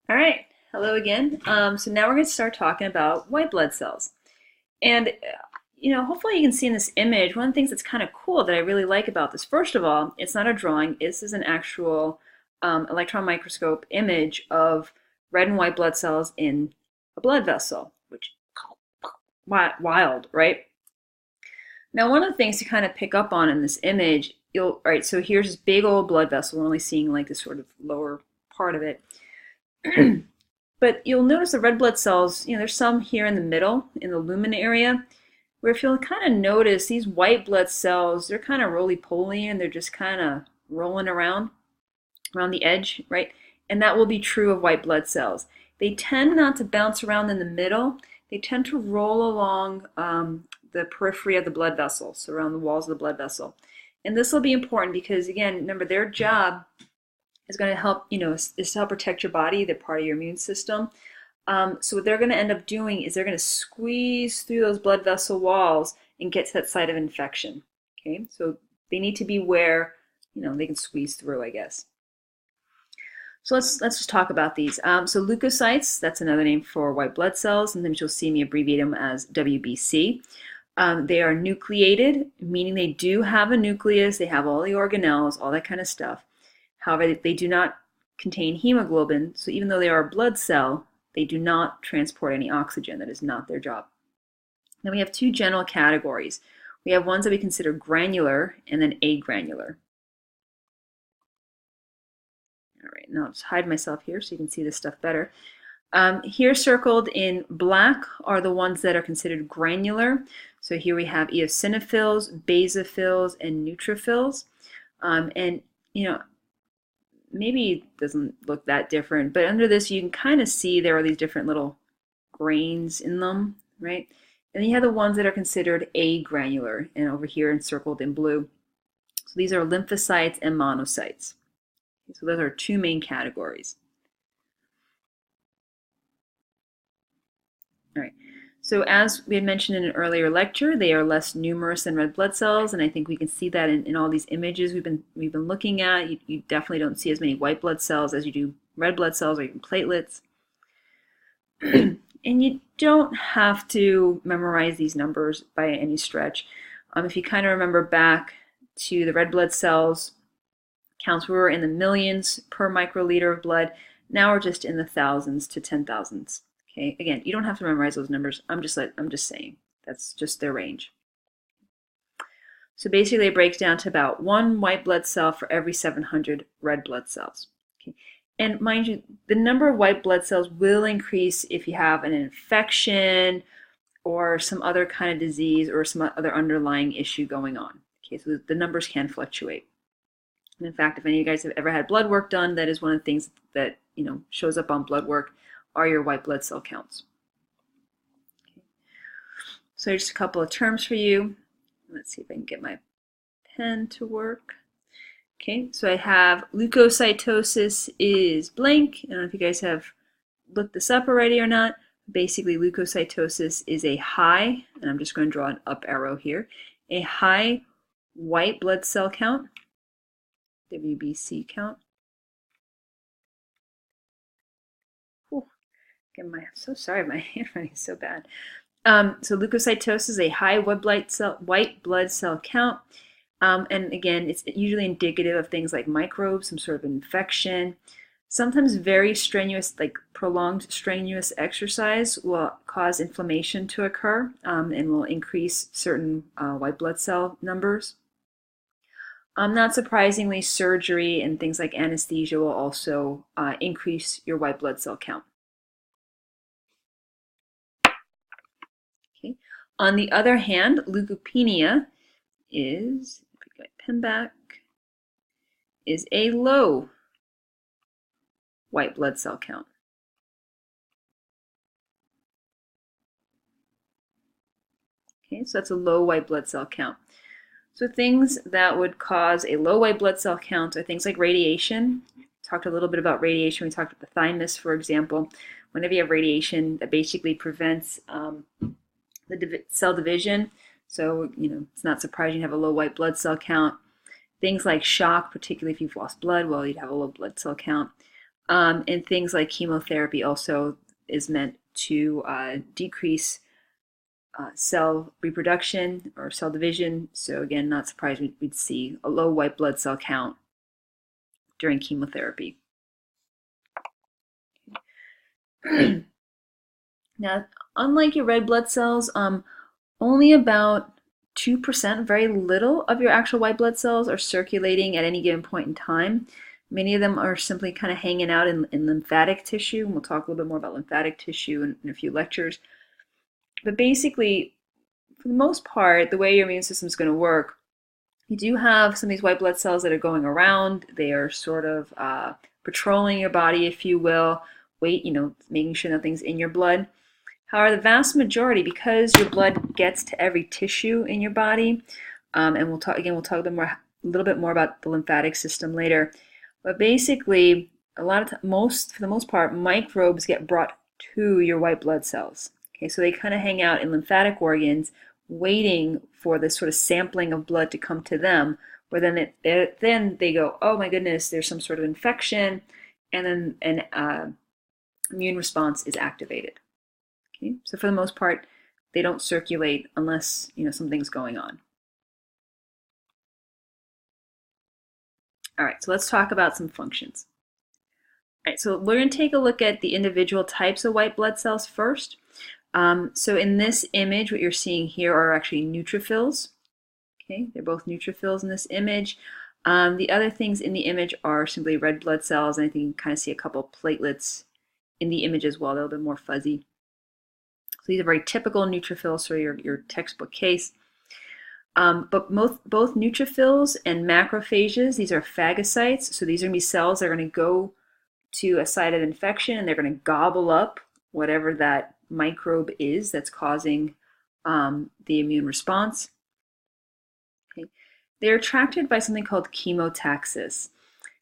All right, hello again. So now we're going to start talking about white blood cells. And, hopefully you can see in this image, one of the things that's kind of cool that I really like about this, first of all, it's not a drawing. This is an actual electron microscope image of red and white blood cells in a blood vessel, which wild, right? Now, one of the things to kind of pick up on in this image, right, so here's this big old blood vessel. We're only seeing like this sort of lower part of it. But you'll notice the red blood cells, there's some here in the middle, in the lumen area, where if you'll kind of notice these white blood cells, they're kind of roly-poly and they're just kind of rolling around the edge, right? And that will be true of white blood cells. They tend not to bounce around in the middle. They tend to roll along the periphery of the blood vessel, so around the walls of the blood vessel. And this will be important because, again, remember their job is going to help, is to help protect your body. They're part of your immune system. So what they're going to end up doing is they're going to squeeze through those blood vessel walls and get to that site of infection. Okay, so they need to be where, they can squeeze through, I guess. So let's just talk about these. So leukocytes, that's another name for white blood cells. Sometimes you'll see me abbreviate them as WBC. They are nucleated, meaning they do have a nucleus. They have all the organelles, all that kind of stuff. However, they do not contain hemoglobin, so even though they are a blood cell, they do not transport any oxygen. That is not their job. Then we have two general categories. We have ones that we consider granular and then agranular. All right, now I'll just hide myself here so you can see this stuff better. Here circled in black are the ones that are considered granular. So here we have eosinophils, basophils, and neutrophils. Maybe it doesn't look that different, but under this you can kind of see there are these different little grains in them, right? And then you have the ones that are considered agranular, and over here encircled in blue. So these are lymphocytes and monocytes. So those are two main categories. All right. So as we had mentioned in an earlier lecture, they are less numerous than red blood cells, and I think we can see that in all these images we've been looking at. You definitely don't see as many white blood cells as you do red blood cells or even platelets. And you don't have to memorize these numbers by any stretch. If you kind of remember back to the red blood cells counts, we were in the millions per microliter of blood. Now we're just in the thousands to 10,000s. Okay, again, you don't have to memorize those numbers. I'm just saying that's just their range. So basically, it breaks down to about 1 white blood cell for every 700 red blood cells. Okay. And mind you, the number of white blood cells will increase if you have an infection or some other kind of disease or some other underlying issue going on. Okay, so the numbers can fluctuate. And in fact, if any of you guys have ever had blood work done, that is one of the things that shows up on blood work are your white blood cell counts. Okay. So just a couple of terms for you. Let's see if I can get my pen to work. Okay, so I have leukocytosis is blank. I don't know if you guys have looked this up already or not. Basically, leukocytosis is a high, and I'm just going to draw an up arrow here, a high white blood cell count, WBC count. I'm so sorry, my handwriting is so bad. So leukocytosis is a high white blood cell count. And again, it's usually indicative of things like microbes, some sort of infection. Sometimes very strenuous, like prolonged strenuous exercise will cause inflammation to occur and will increase certain white blood cell numbers. Not surprisingly, surgery and things like anesthesia will also increase your white blood cell count. Okay. On the other hand, leukopenia is, if I get my pen back, is a low white blood cell count. Okay, so that's a low white blood cell count. So things that would cause a low white blood cell count are things like radiation. We talked a little bit about radiation. We talked about the thymus, for example. Whenever you have radiation, that basically prevents the cell division. So, it's not surprising to have a low white blood cell count. Things like shock, particularly if you've lost blood, well, you'd have a low blood cell count. And things like chemotherapy also is meant to decrease cell reproduction or cell division. So again, not surprised we'd see a low white blood cell count during chemotherapy. Now, unlike your red blood cells, only about 2%, very little of your actual white blood cells are circulating at any given point in time. Many of them are simply kind of hanging out in lymphatic tissue, and we'll talk a little bit more about lymphatic tissue in a few lectures. But basically, for the most part, the way your immune system is going to work, you do have some of these white blood cells that are going around. They are sort of patrolling your body, if you will, making sure nothing's in your blood. However, the vast majority, because your blood gets to every tissue in your body, and we'll talk a little bit more about the lymphatic system later. But basically, for the most part, microbes get brought to your white blood cells. Okay, so they kind of hang out in lymphatic organs, waiting for this sort of sampling of blood to come to them, where then they go, oh my goodness, there's some sort of infection, and then an immune response is activated. Okay, so for the most part, they don't circulate unless something's going on. All right, so let's talk about some functions. All right, so we're going to take a look at the individual types of white blood cells first. So in this image, what you're seeing here are actually neutrophils. Okay, they're both neutrophils in this image. The other things in the image are simply red blood cells, and I think you can kind of see a couple platelets in the image as well. They're a little bit more fuzzy. So these are very typical neutrophils for your textbook case. But both neutrophils and macrophages, these are phagocytes. So these are going to be cells that are going to go to a site of infection, and they're going to gobble up whatever that microbe is that's causing the immune response. Okay. They're attracted by something called chemotaxis.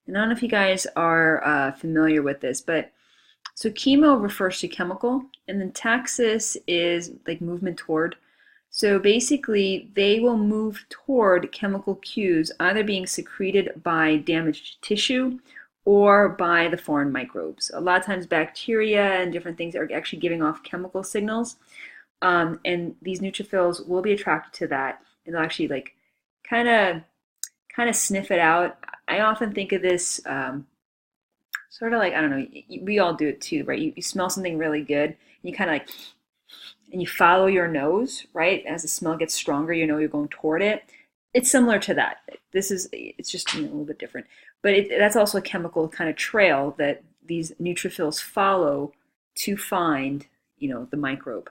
And I don't know if you guys are familiar with this, but so chemo refers to chemical, and then taxis is like movement toward. So basically, they will move toward chemical cues, either being secreted by damaged tissue or by the foreign microbes. A lot of times bacteria and different things are actually giving off chemical signals. And these neutrophils will be attracted to that, and they'll actually like kind of sniff it out. I often think of this sort of like, I don't know, we all do it too, right? You smell something really good, and you kind of like, and you follow your nose, right? As the smell gets stronger, you're going toward it. It's similar to that. It's just a little bit different. But that's also a chemical kind of trail that these neutrophils follow to find, the microbe.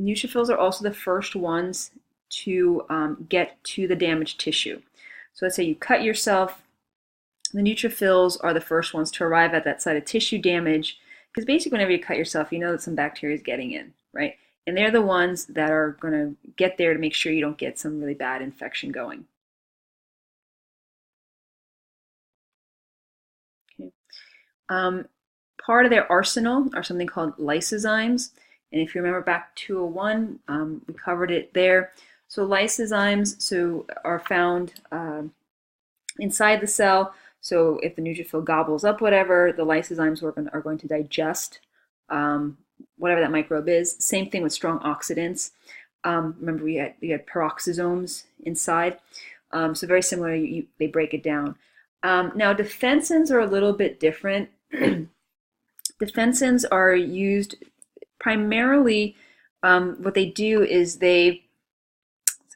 Neutrophils are also the first ones to get to the damaged tissue. So let's say you cut yourself, the neutrophils are the first ones to arrive at that site of tissue damage, because basically whenever you cut yourself, you know that some bacteria is getting in, right? And they're the ones that are going to get there to make sure you don't get some really bad infection going. Okay. Part of their arsenal are something called lysozymes. And if you remember back 201, we covered it there. So lysozymes are found inside the cell. So if the neutrophil gobbles up whatever, the lysozymes are going to digest whatever that microbe is. Same thing with strong oxidants. Remember, we had peroxisomes inside. So very similar, they break it down. Now, defensins are a little bit different. Defensins are used primarily, what they do is it's a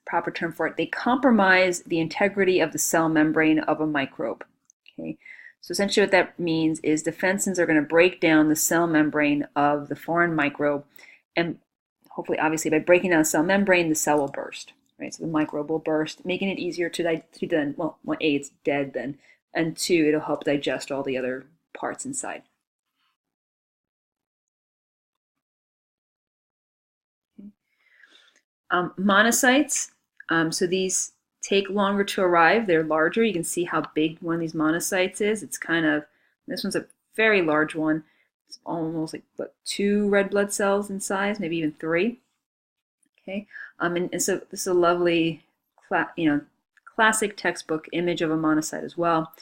proper term for it, they compromise the integrity of the cell membrane of a microbe. Okay, so essentially what that means is defensins are going to break down the cell membrane of the foreign microbe, and hopefully, obviously, by breaking down the cell membrane, the cell will burst. Right, so the microbe will burst, making it easier to then, well, A, it's dead then, and two, it'll help digest all the other parts inside. Monocytes, so these take longer to arrive. They're larger. You can see how big one of these monocytes is. It's this one's a very large one. It's almost like, 2 red blood cells in size, maybe even 3. Okay, and so this is a lovely, classic textbook image of a monocyte as well.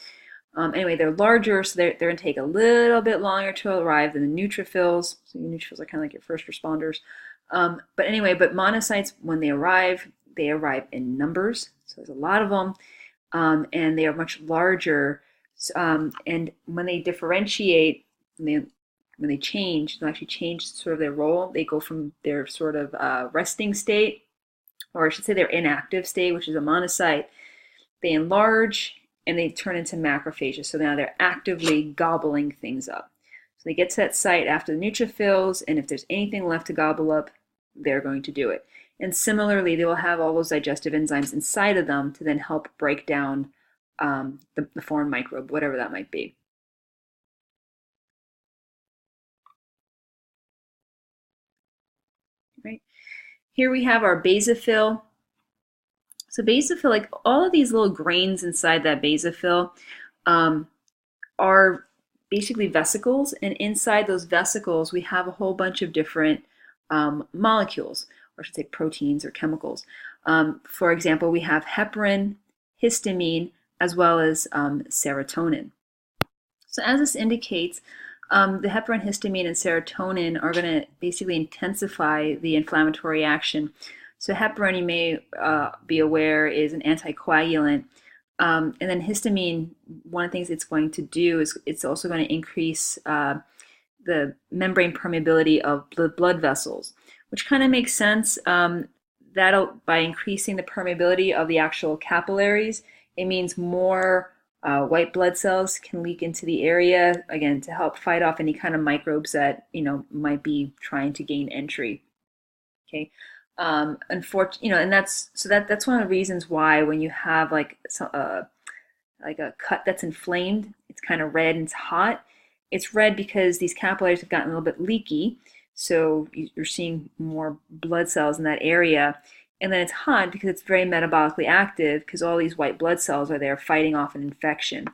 Anyway, they're larger, so they're going to take a little bit longer to arrive than the neutrophils. So the neutrophils are kind of like your first responders. But anyway, but monocytes, when they arrive in numbers. So there's a lot of them, and they are much larger. And when they differentiate, when they change, they'll actually change sort of their role. They go from their sort of resting state, or I should say their inactive state, which is a monocyte. They enlarge and they turn into macrophages. So now they're actively gobbling things up. So they get to that site after the neutrophils, and if there's anything left to gobble up, they're going to do it. And similarly, they will have all those digestive enzymes inside of them to then help break down the foreign microbe, whatever that might be. Right. Here we have our basophil. So basophil, like all of these little grains inside that basophil, are basically vesicles, and inside those vesicles we have a whole bunch of different molecules, or I should say proteins or chemicals. For example, we have heparin, histamine, as well as serotonin. So as this indicates, the heparin, histamine, and serotonin are going to basically intensify the inflammatory action. So heparin, you may be aware, is an anticoagulant. And then histamine, one of the things it's going to do is it's also going to increase the membrane permeability of the blood vessels, which kind of makes sense. That'll, by increasing the permeability of the actual capillaries, it means more white blood cells can leak into the area, again, to help fight off any kind of microbes that, might be trying to gain entry. Okay. Unfortunately, and that's one of the reasons why when you have like a cut that's inflamed, it's kind of red and it's hot. It's red because these capillaries have gotten a little bit leaky, so you're seeing more blood cells in that area. And then it's hot because it's very metabolically active, because all these white blood cells are there fighting off an infection.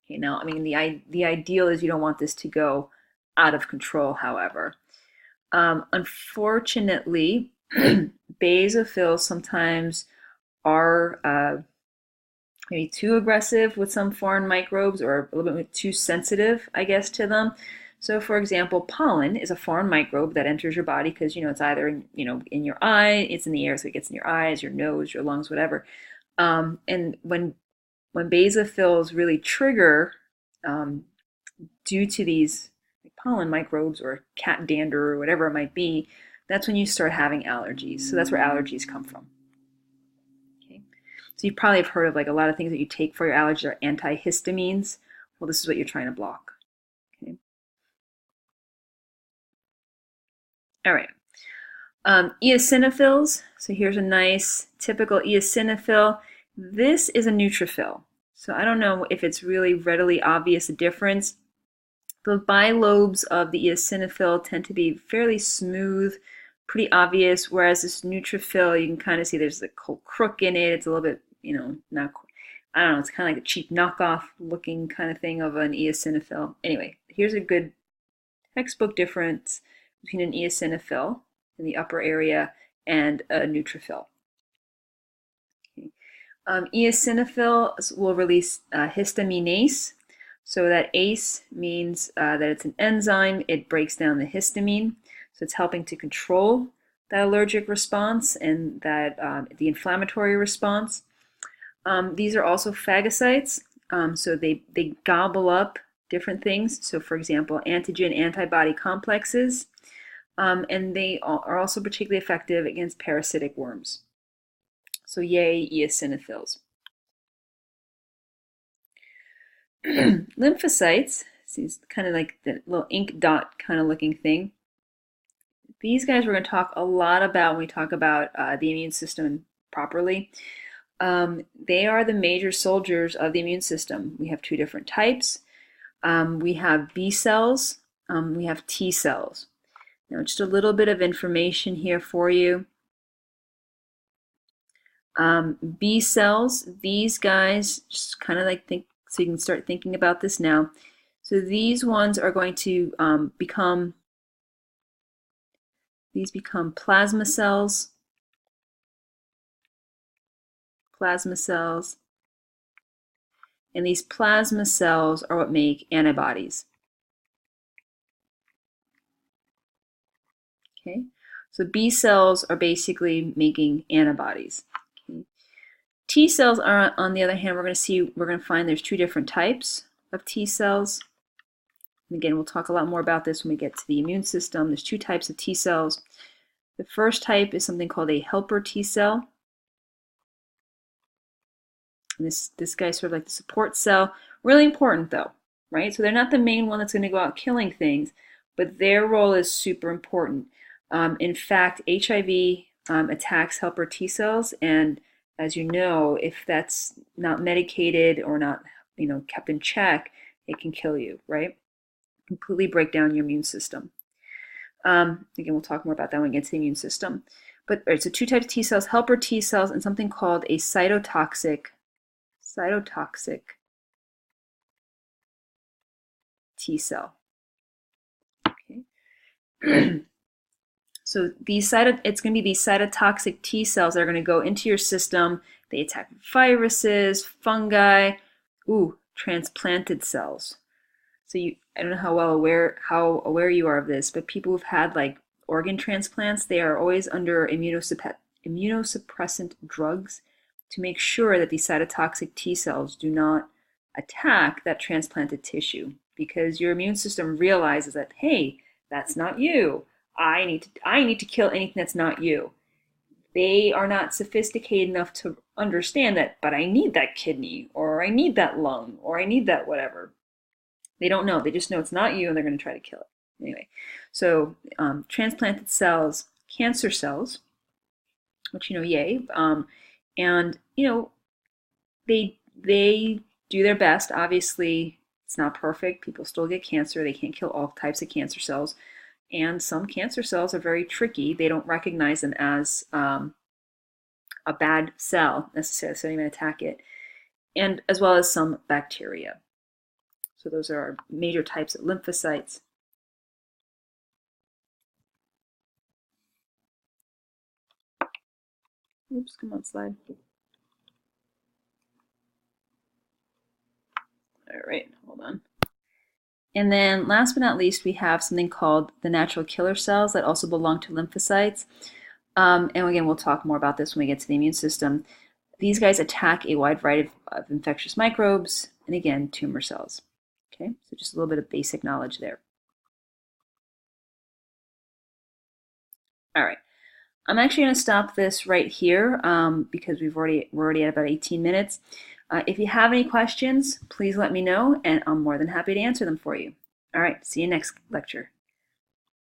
Okay, now, I mean, the ideal is you don't want this to go out of control, however. Unfortunately, basophils sometimes are maybe too aggressive with some foreign microbes, or a little bit too sensitive, I guess, to them. So, for example, pollen is a foreign microbe that enters your body because, it's either in your eye, it's in the air, so it gets in your eyes, your nose, your lungs, whatever. And when basophils really trigger due to these pollen microbes or cat dander or whatever it might be, that's when you start having allergies. So that's where allergies come from. Okay. So you probably have heard of like a lot of things that you take for your allergies are antihistamines. Well, this is what you're trying to block. Okay. All right. Eosinophils. So here's a nice typical eosinophil. This is a neutrophil. So I don't know if it's really readily obvious the difference. The bilobes of the eosinophil tend to be fairly smooth, pretty obvious, whereas this neutrophil, you can kind of see there's a crook in it. It's a little bit, not, I don't know, it's kind of like a cheap knockoff looking kind of thing of an eosinophil. Anyway, here's a good textbook difference between an eosinophil in the upper area and a neutrophil. Okay. Eosinophils will release histaminase. So that ACE means that it's an enzyme. It breaks down the histamine. So it's helping to control that allergic response and that the inflammatory response. These are also phagocytes. So they gobble up different things. So for example, antigen-antibody complexes. And they are also particularly effective against parasitic worms. So yay, eosinophils. Lymphocytes, it's kind of like the little ink dot kind of looking thing. These guys we're going to talk a lot about when we talk about the immune system properly. They are the major soldiers of the immune system. We have two different types. We have B cells, we have T cells. Now just a little bit of information here for you. B cells, these guys, just kind of like think, so you can start thinking about this now. So these ones are going to become plasma cells. plasma cells. And these plasma cells are what make antibodies. Okay, so B cells are basically making antibodies. Okay. T cells are, on the other hand, we're going to find there's two different types of T cells. And again, we'll talk a lot more about this when we get to the immune system. There's two types of T cells. The first type is something called a helper T cell. And this guy's sort of like the support cell. Really important though, right? So they're not the main one that's going to go out killing things, but their role is super important. In fact, HIV attacks helper T cells, and as you know, if that's not medicated or not, kept in check, it can kill you, right? Completely break down your immune system. Again, we'll talk more about that when we get to the immune system. But all right, so two types of T cells, helper T cells, and something called a cytotoxic T cell. Okay. So it's going to be these cytotoxic T cells that are going to go into your system. They attack viruses, fungi, transplanted cells. So I don't know how aware you are of this, but people who've had like organ transplants, they are always under immunosuppressant drugs to make sure that these cytotoxic T cells do not attack that transplanted tissue, because your immune system realizes that, hey, that's not you. I need to kill anything that's not you. They are not sophisticated enough to understand that, but I need that kidney, or I need that lung, or I need that whatever. They don't know. They just know it's not you, and they're going to try to kill it. Anyway, so transplanted cells, cancer cells, which, yay. And, they do their best. Obviously, it's not perfect. People still get cancer. They can't kill all types of cancer cells. And some cancer cells are very tricky. They don't recognize them as a bad cell necessarily, so they even attack it. And as well as some bacteria. So those are our major types of lymphocytes. Oops, come on, slide. All right, hold on. And then last but not least, we have something called the natural killer cells that also belong to lymphocytes. And again, we'll talk more about this when we get to the immune system. These guys attack a wide variety of infectious microbes, and again, tumor cells. Okay, so just a little bit of basic knowledge there. All right, I'm actually going to stop this right here because we're already at about 18 minutes. If you have any questions, please let me know, and I'm more than happy to answer them for you. All right, see you next lecture.